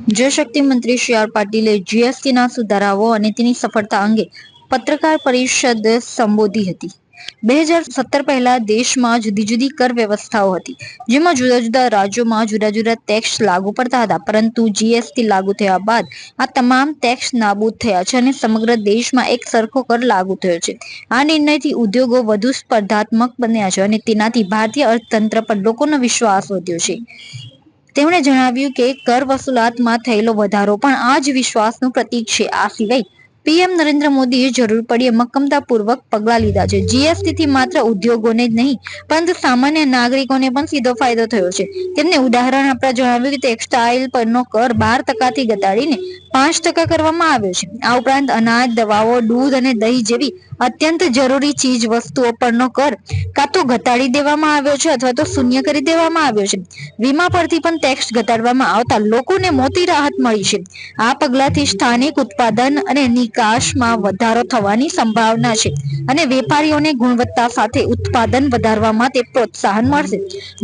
જળશક્તિ મંત્રી શ્રી આર પાટીલે જીએસટીના સુધારાઓ અને તેની સફળતા અંગે પત્રકાર પરિષદ સંબોધી હતી। 2017 પહેલા દેશમાં જુદી જુદી કર વ્યવસ્થાઓ હતી, જેમાં જુદા જુદા રાજ્યોમાં જુદા જુદા ટેક્સ લાગુ પડતા હતા, પરંતુ જીએસટી લાગુ થયા બાદ આ તમામ ટેક્સ નાબૂદ થયા છે અને સમગ્ર દેશમાં એક સરખો કર લાગુ થયો છે। આ નિર્ણયથી ઉદ્યોગો વધુ સ્પર્ધાત્મક બન્યા છે અને તેનાથી ભારતીય અર્થતંત્ર પર લોકોનો વિશ્વાસ વધ્યો છે। તેમણે જણાવ્યું કે કર વસૂલાતમાં થયેલો વધારો પણ આ જ વિશ્વાસનું પ્રતીક છે। આ સિવાય પીએમ નરેન્દ્ર મોદીએ જરૂર પડીએ મક્કમતાપૂર્વક પગલાં લીધા છે। જીએસટીથી માત્ર ઉદ્યોગોને જ નહીં, પરંતુ સામાન્ય નાગરિકોને પણ સીધો ફાયદો થયો છે। તેમને ઉદાહરણ આપતા જણાવ્યું કે ટેક્સટાઇલ પરનો કર 12% ઘટાડીને 5% કરવામાં આવ્યો છે। આ ઉપરાંત અનાજ, દવાઓ, દૂધ અને દહીં જેવી અત્યંત જરૂરી ચીજ વસ્તુઓ પરનો કર કાં તો ઘટાડી દેવામાં આવ્યો છે અથવા તો શૂન્ય કરી દેવામાં આવ્યો છે। વીમા પરથી પણ ટેક્સ ઘટાડવામાં આવતા લોકોને મોટી રાહત મળી છે। આ પગલાથી સ્થાનિક ઉત્પાદન અને નિકાસમાં વધારો થવાની સંભાવના છે અને વેપારીઓને ગુણવત્તા સાથે ઉત્પાદન વધારવા માટે પ્રોત્સાહન મળશે।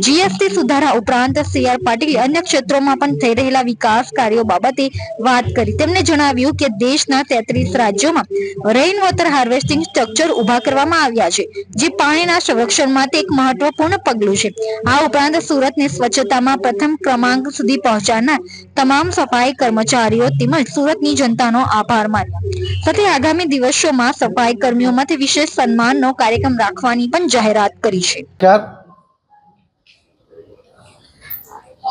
જીએસટી સુધારા ઉપરાંત સી આર પાટીલે અન્ય ક્ષેત્રોમાં પણ થઈ રહેલા વિકાસ કાર્યો બાબતે વાત કરી। તેમણે જણાવ્યું કે દેશના 33 રાજ્યોમાં રેઇન વોટર હાર્વેસ્ટિંગ સ્ટ્રક્ચર ઉભા કરવામાં આવ્યા છે, જે પાણીના સંરક્ષણ માટે એક મહત્વપૂર્ણ પગલું છે। આ ઉપરાંત સુરતને સ્વચ્છતામાં પ્રથમ ક્રમાંક સુધી પહોંચાડનાર તમામ સફાઈ કર્મચારીઓ તેમજ સુરતની જનતાનો આભાર માન્યો। સાથે આગામી દિવસોમાં સફાઈ કર્મીઓ માટે વિશેષ સન્માનનો કાર્યક્રમ રાખવાની પણ જાહેરાત કરી છે। क्या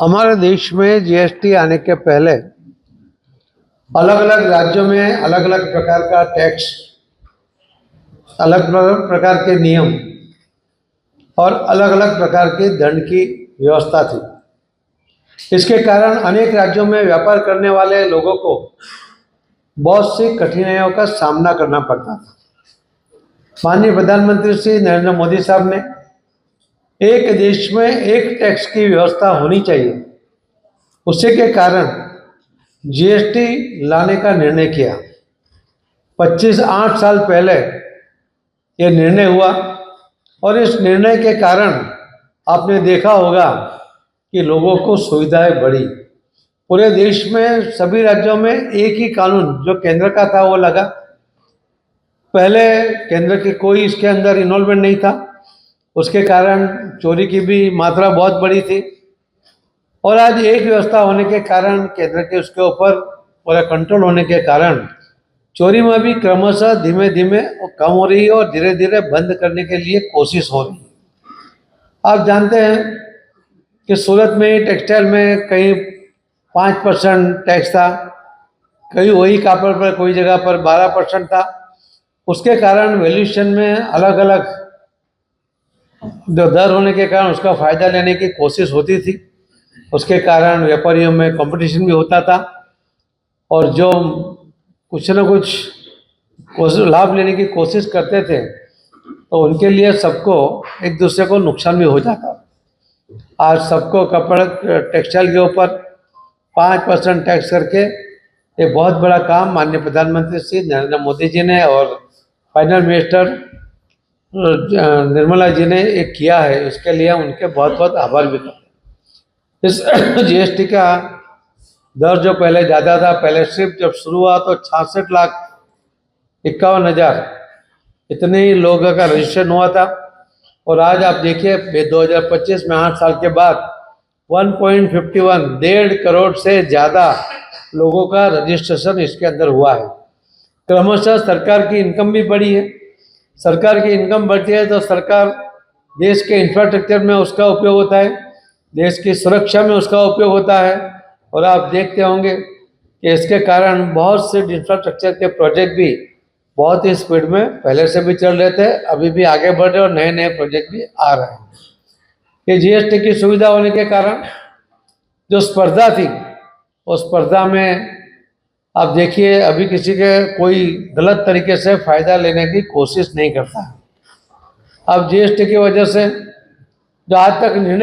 हमारे देश में जीएसटी आने के पहले अलग अलग राज्यों में अलग अलग प्रकार का टैक्स, अलग अलग प्रकार के नियम और अलग अलग प्रकार के दंड की व्यवस्था थी। इसके कारण अनेक राज्यों में व्यापार करने वाले लोगों को बहुत सी कठिनाइयों का सामना करना पड़ता था। माननीय प्रधानमंत्री श्री नरेंद्र मोदी साहब ने एक देश में एक टैक्स की व्यवस्था होनी चाहिए, उसी के कारण जीएसटी लाने का निर्णय किया। 25-8 साल पहले ये निर्णय हुआ और इस निर्णय के कारण आपने देखा होगा कि लोगों को सुविधाएं बढ़ी। पूरे देश में सभी राज्यों में एक ही कानून जो केंद्र का था वो लगा। पहले केंद्र की कोई इसके अंदर इन्वॉल्वमेंट नहीं था, उसके कारण चोरी की भी मात्रा बहुत बड़ी थी। और आज एक व्यवस्था होने के कारण केंद्र के उसके ऊपर पूरा कंट्रोल होने के कारण चोरी में भी क्रमशः धीमे धीमे कम हो रही है और धीरे धीरे बंद करने के लिए कोशिश हो रही है। आप जानते हैं कि सूरत में टेक्सटाइल में कहीं 5% टैक्स था, कहीं वही कापड़ पर कोई जगह पर 12% था। उसके कारण वैल्यूएशन में अलग अलग जो दर होने के कारण उसका फ़ायदा लेने की कोशिश होती थी। उसके कारण व्यापारियों में कंपटीशन भी होता था और जो कुछ न कुछ लाभ लेने की कोशिश करते थे तो उनके लिए सबको एक दूसरे को नुकसान भी हो जाता। आज सबको कपड़ा टेक्सटाइल के ऊपर 5% टैक्स करके ये बहुत बड़ा काम माननीय प्रधानमंत्री श्री नरेंद्र मोदी जी ने और फाइनल मिनिस्टर निर्मला जी ने एक किया है। उसके लिए उनके बहुत बहुत आभार भी करते हैं। इस जीएसटी का दर जो पहले ज़्यादा था, पहले सिर्फ जब शुरू हुआ तो 66,51,000 इतने ही लोगों का रजिस्ट्रेशन हुआ था और आज आप देखिए 2025 में 8 साल के बाद 1.51 1.5 करोड़ से ज़्यादा लोगों का रजिस्ट्रेशन इसके अंदर हुआ है। क्रमशः सरकार की इनकम भी बढ़ी है। सरकार की इनकम बढ़ती है तो सरकार देश के इंफ्रास्ट्रक्चर में उसका उपयोग होता है, देश की सुरक्षा में उसका उपयोग होता है। और आप देखते होंगे कि इसके कारण बहुत से इंफ्रास्ट्रक्चर के प्रोजेक्ट भी बहुत ही स्पीड में पहले से भी चल रहे थे, अभी भी आगे बढ़ रहे और नए नए प्रोजेक्ट भी आ रहे हैं। ये जीएसटी की सुविधा होने के कारण जो स्पर्धा थी उस स्पर्धा में आप देखिए अभी किसी के कोई गलत तरीके से फ़ायदा लेने की कोशिश नहीं करता। अब जीएसटी की वजह से जो आज तक निर्णय